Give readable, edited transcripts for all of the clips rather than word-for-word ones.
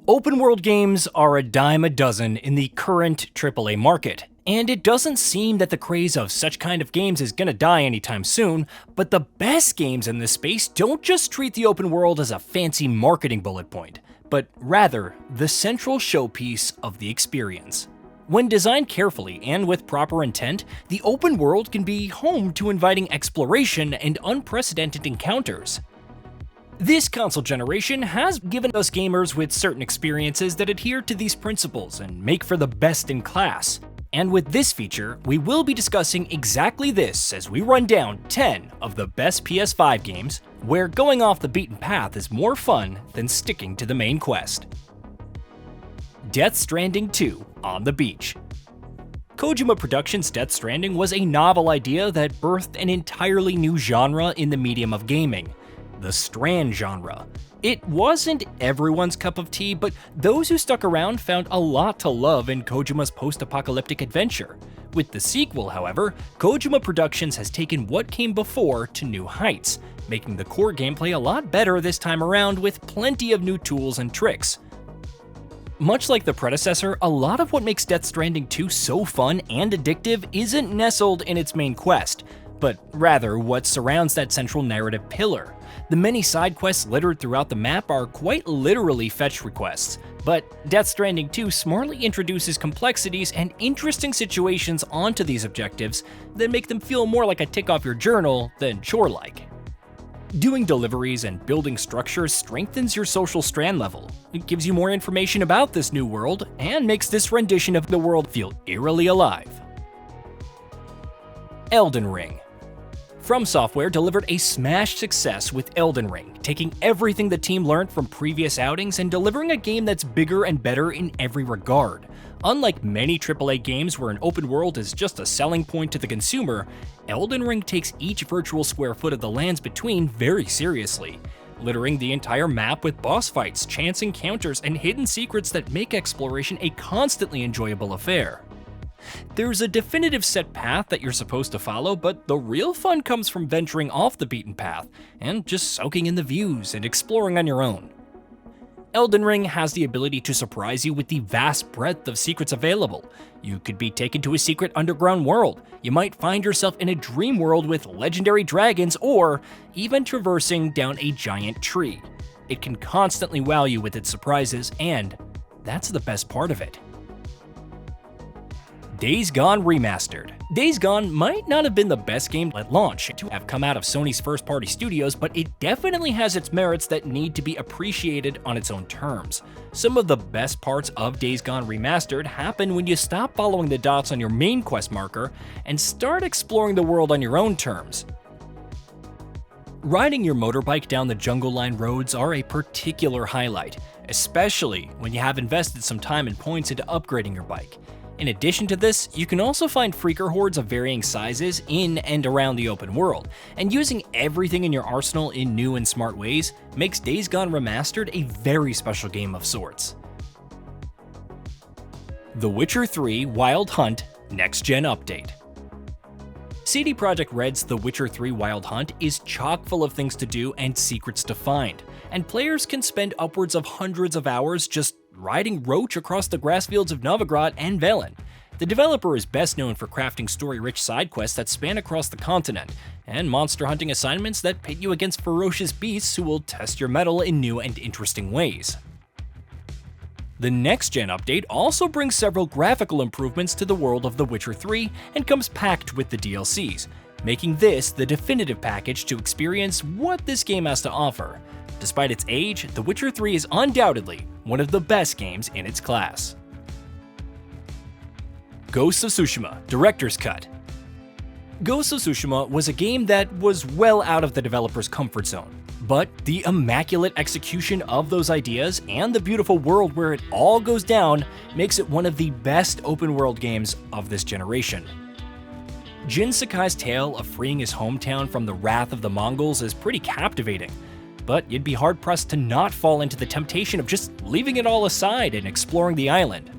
Open world games are a dime a dozen in the current AAA market, and it doesn't seem that the craze of such kind of games is gonna die anytime soon, but the best games in this space don't just treat the open world as a fancy marketing bullet point, but rather the central showpiece of the experience. When designed carefully and with proper intent, the open world can be home to inviting exploration and unprecedented encounters. This console generation has given us gamers with certain experiences that adhere to these principles and make for the best in class. And with this feature, we will be discussing exactly this as we run down 10 of the best PS5 games, where going off the beaten path is more fun than sticking to the main quest. Death Stranding 2 on the Beach. Kojima Productions' Death Stranding was a novel idea that birthed an entirely new genre in the medium of gaming, the Strand genre. It wasn't everyone's cup of tea, but those who stuck around found a lot to love in Kojima's post-apocalyptic adventure. With the sequel, however, Kojima Productions has taken what came before to new heights, making the core gameplay a lot better this time around with plenty of new tools and tricks. Much like the predecessor, a lot of what makes Death Stranding 2 so fun and addictive isn't nestled in its main quest, but rather what surrounds that central narrative pillar. The many side quests littered throughout the map are quite literally fetch requests, but Death Stranding 2 smartly introduces complexities and interesting situations onto these objectives that make them feel more like a tick off your journal than chore-like. Doing deliveries and building structures strengthens your social strand level. It gives you more information about this new world and makes this rendition of the world feel eerily alive. Elden Ring. From Software delivered a smash success with Elden Ring, taking everything the team learned from previous outings and delivering a game that's bigger and better in every regard. Unlike many AAA games where an open world is just a selling point to the consumer, Elden Ring takes each virtual square foot of the lands between very seriously, littering the entire map with boss fights, chance encounters, and hidden secrets that make exploration a constantly enjoyable affair. There's a definitive set path that you're supposed to follow, but the real fun comes from venturing off the beaten path and just soaking in the views and exploring on your own. Elden Ring has the ability to surprise you with the vast breadth of secrets available. You could be taken to a secret underground world, you might find yourself in a dream world with legendary dragons, or even traversing down a giant tree. It can constantly wow you with its surprises, and that's the best part of it. Days Gone Remastered. Days Gone might not have been the best game at launch to have come out of Sony's first-party studios, but it definitely has its merits that need to be appreciated on its own terms. Some of the best parts of Days Gone Remastered happen when you stop following the dots on your main quest marker and start exploring the world on your own terms. Riding your motorbike down the jungle line roads are a particular highlight, especially when you have invested some time and points into upgrading your bike. In addition to this, you can also find freaker hordes of varying sizes in and around the open world, and using everything in your arsenal in new and smart ways makes Days Gone Remastered a very special game of sorts. The Witcher 3 Wild Hunt Next Gen Update. CD Projekt Red's The Witcher 3 Wild Hunt is chock full of things to do and secrets to find, and players can spend upwards of hundreds of hours just riding Roach across the grass fields of Novigrad and Velen. The developer is best known for crafting story-rich side quests that span across the continent, and monster hunting assignments that pit you against ferocious beasts who will test your mettle in new and interesting ways. The Next Gen update also brings several graphical improvements to the world of The Witcher 3 and comes packed with the DLCs, making this the definitive package to experience what this game has to offer. Despite its age, The Witcher 3 is undoubtedly one of the best games in its class. Ghost of Tsushima Directors Cut. Ghost of Tsushima was a game that was well out of the developer's comfort zone, but the immaculate execution of those ideas and the beautiful world where it all goes down makes it one of the best open-world games of this generation. Jin Sakai's tale of freeing his hometown from the wrath of the Mongols is pretty captivating, but you'd be hard-pressed to not fall into the temptation of just leaving it all aside and exploring the island.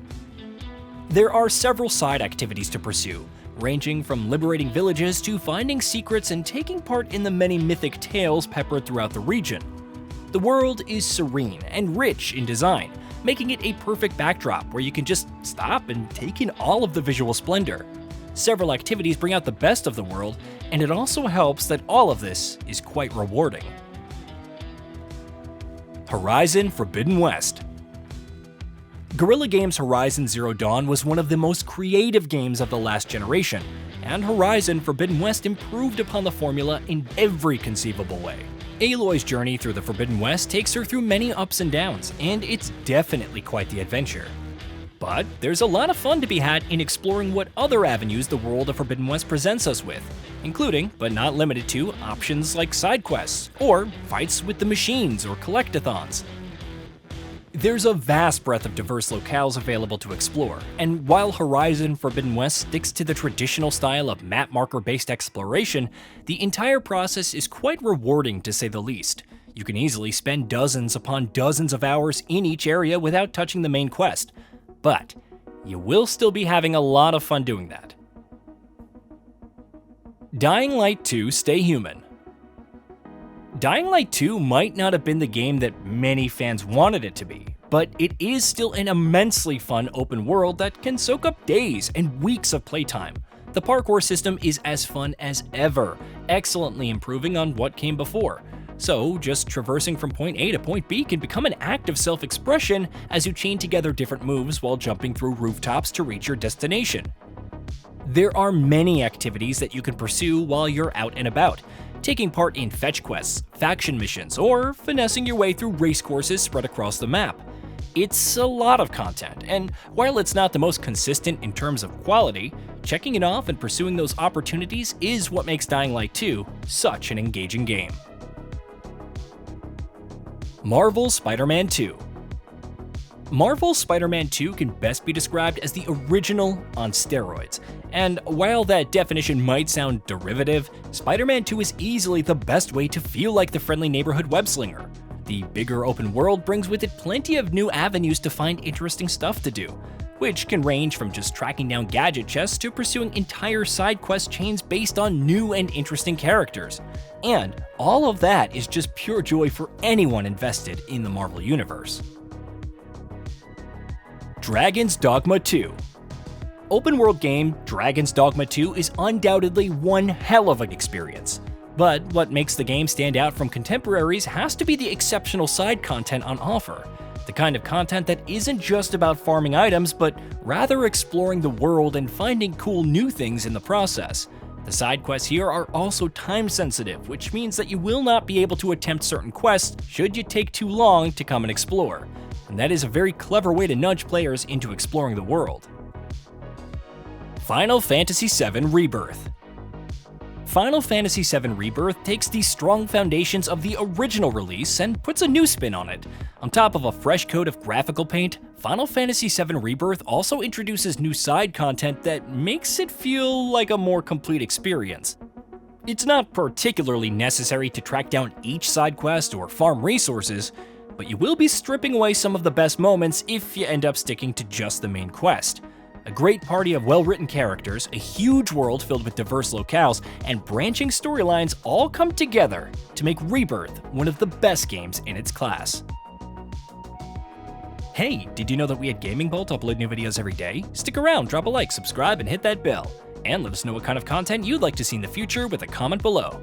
There are several side activities to pursue, ranging from liberating villages to finding secrets and taking part in the many mythic tales peppered throughout the region. The world is serene and rich in design, making it a perfect backdrop where you can just stop and take in all of the visual splendor. Several activities bring out the best of the world, and it also helps that all of this is quite rewarding. Horizon Forbidden West. Guerrilla Games' Horizon Zero Dawn was one of the most creative games of the last generation, and Horizon Forbidden West improved upon the formula in every conceivable way. Aloy's journey through the Forbidden West takes her through many ups and downs, and it's definitely quite the adventure. But there's a lot of fun to be had in exploring what other avenues the world of Forbidden West presents us with, including, but not limited to, options like side quests, or fights with the machines or collectathons. There's a vast breadth of diverse locales available to explore, and while Horizon Forbidden West sticks to the traditional style of map marker-based exploration, the entire process is quite rewarding to say the least. You can easily spend dozens upon dozens of hours in each area without touching the main quest, but you will still be having a lot of fun doing that. Dying Light 2 Stay Human. Dying Light 2 might not have been the game that many fans wanted it to be, but it is still an immensely fun open world that can soak up days and weeks of playtime. The parkour system is as fun as ever, excellently improving on what came before. So, just traversing from point A to point B can become an act of self-expression as you chain together different moves while jumping through rooftops to reach your destination. There are many activities that you can pursue while you're out and about, taking part in fetch quests, faction missions, or finessing your way through race courses spread across the map. It's a lot of content, and while it's not the most consistent in terms of quality, checking it off and pursuing those opportunities is what makes Dying Light 2 such an engaging game. Marvel's Spider-Man 2. Marvel's Spider-Man 2 can best be described as the original on steroids, and while that definition might sound derivative, Spider-Man 2 is easily the best way to feel like the friendly neighborhood web-slinger. The bigger open world brings with it plenty of new avenues to find interesting stuff to do, which can range from just tracking down gadget chests to pursuing entire side quest chains based on new and interesting characters. And all of that is just pure joy for anyone invested in the Marvel Universe. Dragon's Dogma 2. Open world game Dragon's Dogma 2 is undoubtedly one hell of an experience. But what makes the game stand out from contemporaries has to be the exceptional side content on offer. The kind of content that isn't just about farming items, but rather exploring the world and finding cool new things in the process. The side quests here are also time sensitive, which means that you will not be able to attempt certain quests should you take too long to come and explore. And that is a very clever way to nudge players into exploring the world. Final Fantasy VII Rebirth. Final Fantasy VII Rebirth takes the strong foundations of the original release and puts a new spin on it. On top of a fresh coat of graphical paint, Final Fantasy VII Rebirth also introduces new side content that makes it feel like a more complete experience. It's not particularly necessary to track down each side quest or farm resources, but you will be stripping away some of the best moments if you end up sticking to just the main quest. A great party of well-written characters, a huge world filled with diverse locales, and branching storylines all come together to make Rebirth one of the best games in its class. Hey, did you know that we at GamingBolt upload new videos every day? Stick around, drop a like, subscribe, and hit that bell. And let us know what kind of content you'd like to see in the future with a comment below.